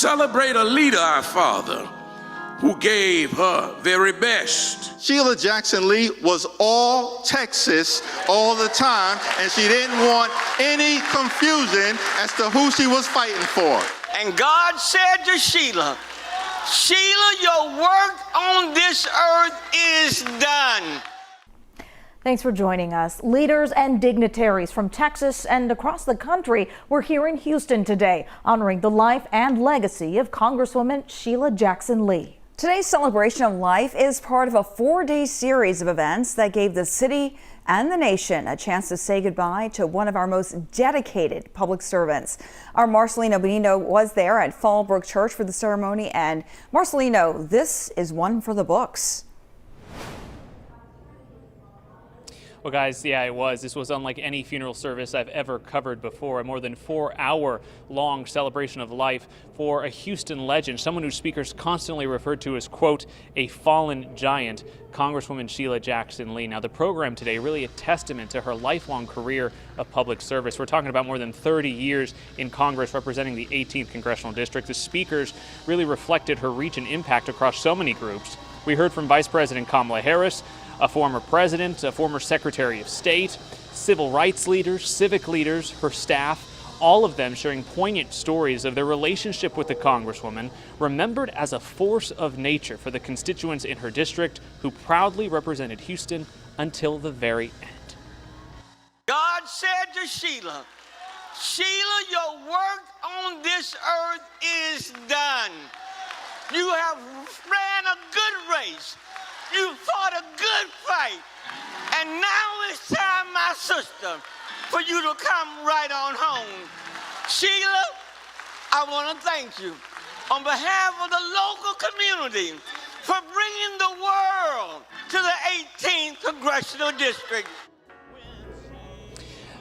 celebrate a leader, our father, who gave her very best. Sheila Jackson Lee was all Texas all the time, and she didn't want any confusion as to who she was fighting for. And God said to Sheila, Sheila, your work on this earth is done. Thanks for joining us. Leaders and dignitaries from Texas and across the country were here in Houston today, honoring the life and legacy of Congresswoman Sheila Jackson Lee. Today's celebration of life is part of a 4-day series of events that gave the city and the nation a chance to say goodbye to one of our most dedicated public servants. Our Marcelino Benino was there at Fallbrook Church for the ceremony, and Marcelino, this is one for the books. Well, guys, yeah, it was. This was unlike any funeral service I've ever covered before. A more than 4-hour-long celebration of life for a Houston legend, someone whose speakers constantly referred to as, quote, a fallen giant, Congresswoman Sheila Jackson Lee. Now, the program today really a testament to her lifelong career of public service. We're talking about more than 30 years in Congress representing the 18th Congressional District. The speakers really reflected her reach and impact across so many groups. We heard from Vice President Kamala Harris, a former president, a former Secretary of State, civil rights leaders, civic leaders, her staff, all of them sharing poignant stories of their relationship with the Congresswoman, remembered as a force of nature for the constituents in her district who proudly represented Houston until the very end. God said to Sheila, Sheila, your work on this earth is done. You have ran a good race. You fought a good fight. And now it's time, my sister, for you to come right on home. Sheila, I want to thank you on behalf of the local community for bringing the world to the 18th Congressional District.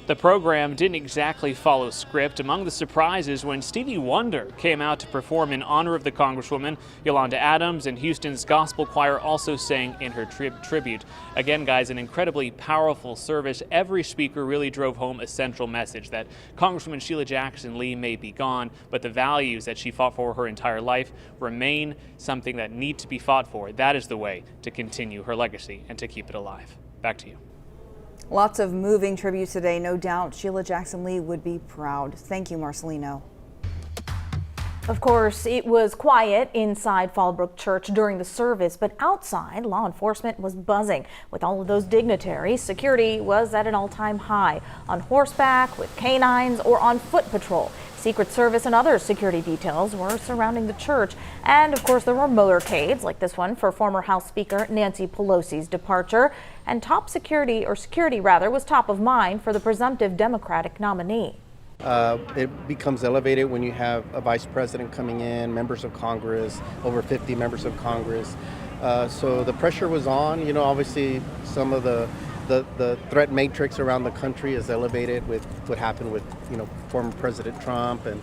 The program didn't exactly follow script. Among the surprises when Stevie Wonder came out to perform in honor of the Congresswoman, Yolanda Adams and Houston's Gospel Choir also sang in her tribute. Again, guys, an incredibly powerful service. Every speaker really drove home a central message that Congresswoman Sheila Jackson Lee may be gone, but the values that she fought for her entire life remain something that need to be fought for. That is the way to continue her legacy and to keep it alive. Back to you. Lots of moving tributes today. No doubt Sheila Jackson Lee would be proud. Thank you, Marcelino. Of course, it was quiet inside Fallbrook Church during the service, but outside, law enforcement was buzzing. With all of those dignitaries, security was at an all-time high, on horseback, with canines, or on foot patrol. Secret Service and other security details were surrounding the church. And, of course, there were motorcades, like this one for former House Speaker Nancy Pelosi's departure. And security was top of mind for the presumptive Democratic nominee. It becomes elevated when you have a vice president coming in, members of Congress, over 50 members of Congress. So the pressure was on. You know, obviously some of the threat matrix around the country is elevated with what happened with, former President Trump. And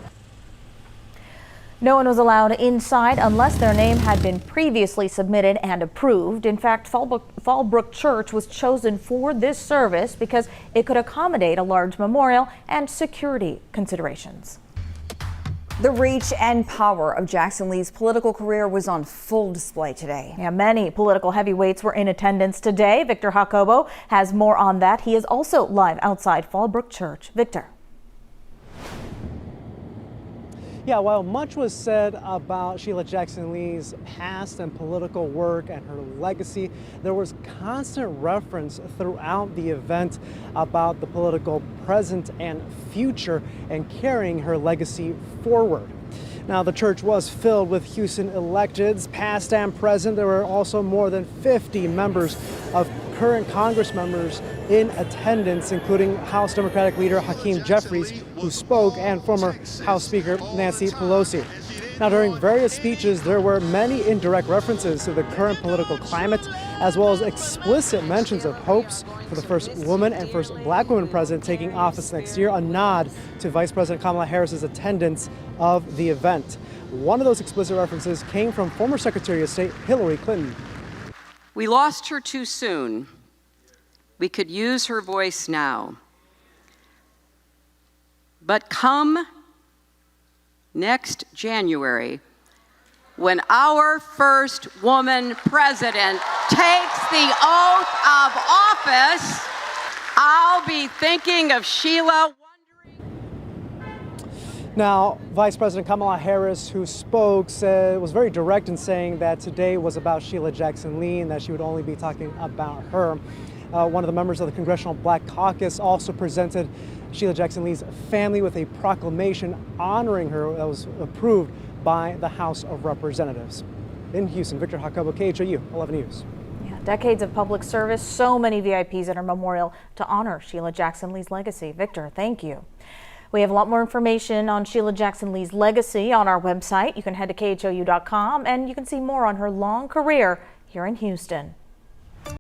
no one was allowed inside unless their name had been previously submitted and approved. In fact, Fallbrook Church was chosen for this service because it could accommodate a large memorial and security considerations. The reach and power of Jackson Lee's political career was on full display today. Yeah, many political heavyweights were in attendance today. Victor Jacobo has more on that. He is also live outside Fallbrook Church. Victor. Yeah, while much was said about Sheila Jackson Lee's past and political work and her legacy, there was constant reference throughout the event about the political present and future and carrying her legacy forward. Now, the church was filled with Houston electeds, past and present. There were also more than 50 members of current Congress members in attendance, including House Democratic leader Hakeem Jeffries, who spoke, and former House Speaker Nancy Pelosi. Now, during various speeches, there were many indirect references to the current political climate, as well as explicit mentions of hopes for the first woman and first black woman president taking office next year, a nod to Vice President Kamala Harris's attendance of the event. One of those explicit references came from former Secretary of State Hillary Clinton. We lost her too soon. We could use her voice now. But come next January, when our first woman president takes the oath of office, I'll be thinking of Sheila. Now, Vice President Kamala Harris, who spoke, was very direct in saying that today was about Sheila Jackson Lee and that she would only be talking about her. One of the members of the Congressional Black Caucus also presented Sheila Jackson Lee's family with a proclamation honoring her that was approved by the House of Representatives. In Houston, Victor Jacobo, KHOU 11 News. Yeah, decades of public service, so many VIPs at her memorial to honor Sheila Jackson Lee's legacy. Victor, thank you. We have a lot more information on Sheila Jackson Lee's legacy on our website. You can head to KHOU.com and you can see more on her long career here in Houston.